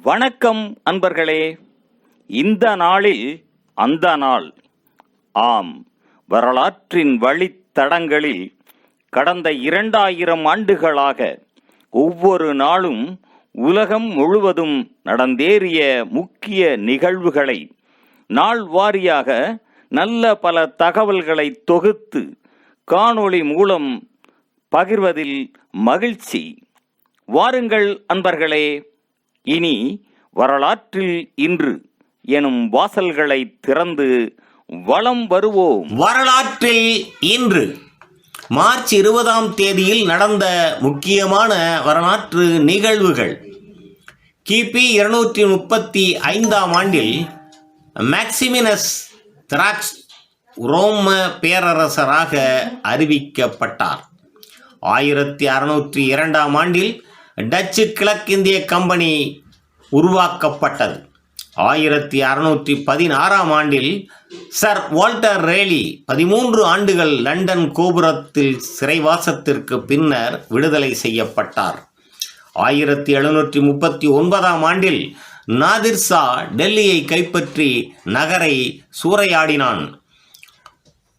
வணக்கம் அன்பர்களே. இந்த நாளில் அந்த நாள். ஆம், வரலாற்றின் வழித்தடங்களில் கடந்த 2000 ஆண்டுகளாக ஒவ்வொரு நாளும் உலகம் முழுவதும் நடந்தேறிய முக்கிய நிகழ்வுகளை நாள் வாரியாக நல்ல பல தகவல்களை தொகுத்து காணொளி மூலம் பகிர்வதில் மகிழ்ச்சி. வாருங்கள் அன்பர்களே, இனி வரலாற்றில் இன்று எனும் வாசல்களை திறந்து வலம் வருவோம். வரலாற்றில் இன்று மார்ச் 20ஆம் தேதியில் நடந்த முக்கியமான வரலாற்று நிகழ்வுகள். கிபி 235ஆம் ஆண்டில் மேக்சிமினஸ் திராக்ஸ் ரோம பேரரசராக அறிவிக்கப்பட்டார். 1602ஆம் ஆண்டில் டச்சு கிழக்கிந்திய கம்பெனி உருவாக்கப்பட்டது. 1616ஆம் ஆண்டில் சர் வால்டர் ரேலி 13 ஆண்டுகள் லண்டன் கோபுரத்தில் சிறைவாசத்திற்கு பின்னர் விடுதலை செய்யப்பட்டார். 1739ஆம் ஆண்டில் நாதிர் ஷா டெல்லியை கைப்பற்றி நகரை சூறையாடினான்.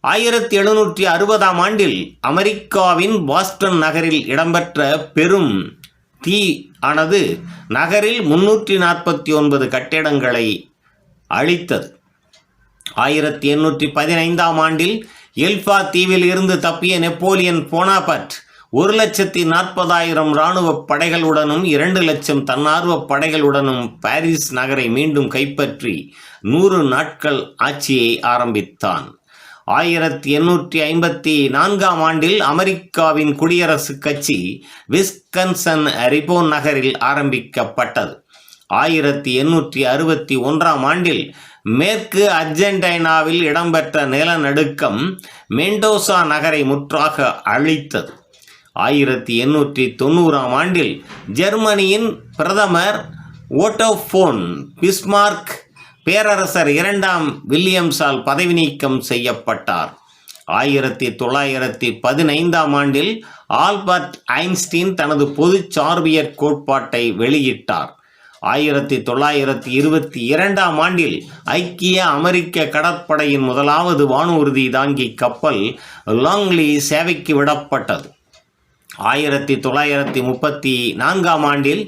1760ஆம் ஆண்டில் அமெரிக்காவின் பாஸ்டன் நகரில் இடம்பெற்ற பெரும் தீ ஆனது நகரில் 349 கட்டிடங்களை அழித்தது. 1815ஆம் ஆண்டில் எல்பா தீவில் இருந்து தப்பிய நெப்போலியன் போனாபர்ட் 1,40,000 இராணுவ படைகளுடனும் 2 லட்சம் தன்னார்வ படைகளுடனும் பாரிஸ் நகரை மீண்டும் கைப்பற்றி 100 நாட்கள் ஆட்சியை ஆரம்பித்தான். 1854ஆம் ஆண்டில் அமெரிக்காவின் குடியரசுக் கட்சி விஸ்கன்சன் ரிபோன் நகரில் ஆரம்பிக்கப்பட்டது. 1861ஆம் ஆண்டில் மேற்கு அர்ஜென்டினாவில் இடம்பெற்ற நிலநடுக்கம் மெண்டோசா நகரை முற்றாக அழித்தது. 1890ஆம் ஆண்டில் ஜெர்மனியின் பிரதமர் ஓட்டோ ஃபோன் பிஸ்மார்க் பேரரசர் 2ஆம் வில்லியம்ஸால் பதவி நீக்கம் செய்யப்பட்டார். 1915ஆம் ஆண்டில் ஆல்பர்ட் ஐன்ஸ்டீன் தனது பொது சார்பியற் கோட்பாட்டை வெளியிட்டார். 1922ஆம் ஆண்டில் ஐக்கிய அமெரிக்க கடற்படையின் முதலாவது வானூர்தி தாங்கி கப்பல் லாங்லி சேவைக்கு விடப்பட்டது. 1934ஆம் ஆண்டில்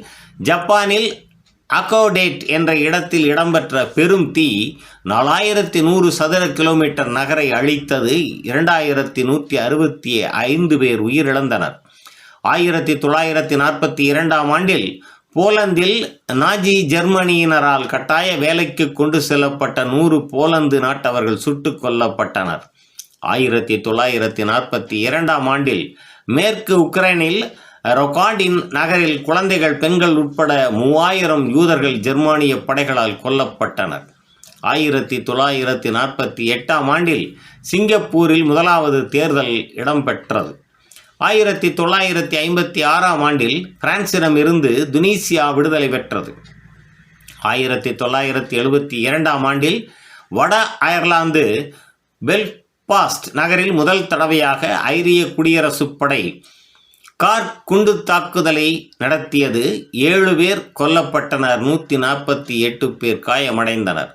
ஜப்பானில் அகோடேட் என்ற இடத்தில் இடம்பெற்ற பெரும் தீ 4100 சதுர கிலோமீட்டர் நகரை அழித்தது. 2165 பேர் உயிரிழந்தனர். 1942ஆம் ஆண்டில் போலந்தில் நாஜி ஜெர்மனியினரால் கட்டாய வேலைக்கு கொண்டு செல்லப்பட்ட 100 போலந்து நாட்டவர்கள் சுட்டுக் கொல்லப்பட்டனர். 1942ஆம் ஆண்டில் மேற்கு உக்ரைனில் ரொகாடின் நகரில் குழந்தைகள், பெண்கள் உட்பட 3000 யூதர்கள் ஜெர்மானிய படைகளால் கொல்லப்பட்டனர். 1948ஆம் ஆண்டில் சிங்கப்பூரில் முதலாவது தேர்தல் இடம்பெற்றது. 1956ஆம் ஆண்டில் பிரான்சிடம் இருந்து துனிசியா விடுதலை பெற்றது. 1972ஆம் ஆண்டில் வட அயர்லாந்து பெல்பாஸ்ட் நகரில் முதல் தடவையாக ஐரிய குடியரசுப் படை கார் குண்டு தாக்குதலை நடத்தியது. 7 பேர் கொல்லப்பட்டனர், 148 பேர் காயமடைந்தனர்.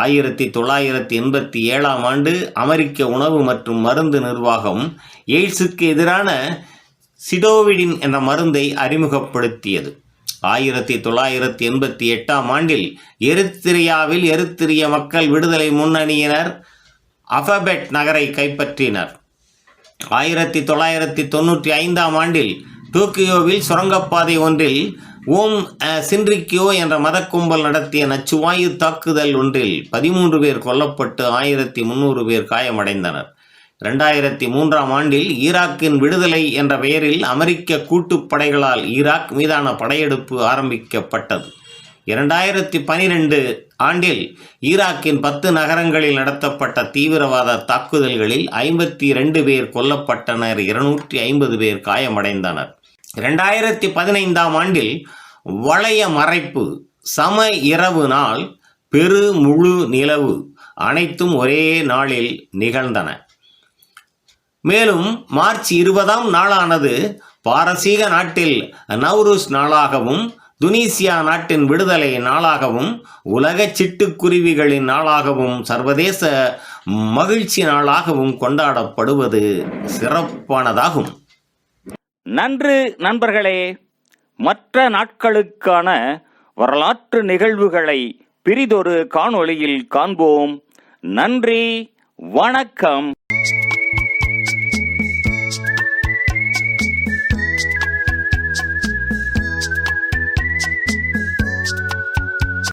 1987ஆம் ஆண்டு அமெரிக்க உணவு மற்றும் மருந்து நிர்வாகம் எய்ட்ஸுக்கு எதிரான சிடோவிடின் என்ற மருந்தை அறிமுகப்படுத்தியது. 1988ஆம் ஆண்டில் எரித்திரியாவில் எரித்திரிய மக்கள் விடுதலை முன்னணியினர் அல்பபெட் நகரை கைப்பற்றினர். 1995ஆம் ஆண்டில் டோக்கியோவில் சுரங்கப்பாதை ஒன்றில் ஓம் சின்ரிக்கியோ என்ற மத கும்பல் நடத்திய நச்சுவாயு தாக்குதல் ஒன்றில் 13 பேர் கொல்லப்பட்டு 1300 பேர் காயமடைந்தனர். 2003ஆம் ஆண்டில் ஈராக்கின் விடுதலை என்ற பெயரில் அமெரிக்க கூட்டுப்படைகளால் ஈராக் மீதான படையெடுப்பு ஆரம்பிக்கப்பட்டது. 2012 ஆண்டில் ஈராக்கின் 10 நகரங்களில் நடத்தப்பட்ட தீவிரவாத தாக்குதல்களில் 52 பேர் கொல்லப்பட்டனர், 250 பேர் காயமடைந்தனர். 2015ஆம் ஆண்டில் வளைய மறைப்பு, சம இரவு நாள், பெரு முழு நிலவு அனைத்தும் ஒரே நாளில் நிகழ்ந்தன. மேலும் மார்ச் 20ஆம் நாளானது பாரசீக நாட்டில் நவ்ருஸ் நாளாகவும் துனிசியா நாட்டின் விடுதலை நாளாகவும் உலக சிட்டுக்குருவிகளின் நாளாகவும் சர்வதேச மகிழ்ச்சி நாளாகவும் கொண்டாடப்படுவது சிறப்பானதாகும். நன்று நண்பர்களே. மற்ற நாட்களுக்கான வரலாற்று நிகழ்வுகளை பிரிதொரு காணொளியில் காண்போம். நன்றி, வணக்கம்.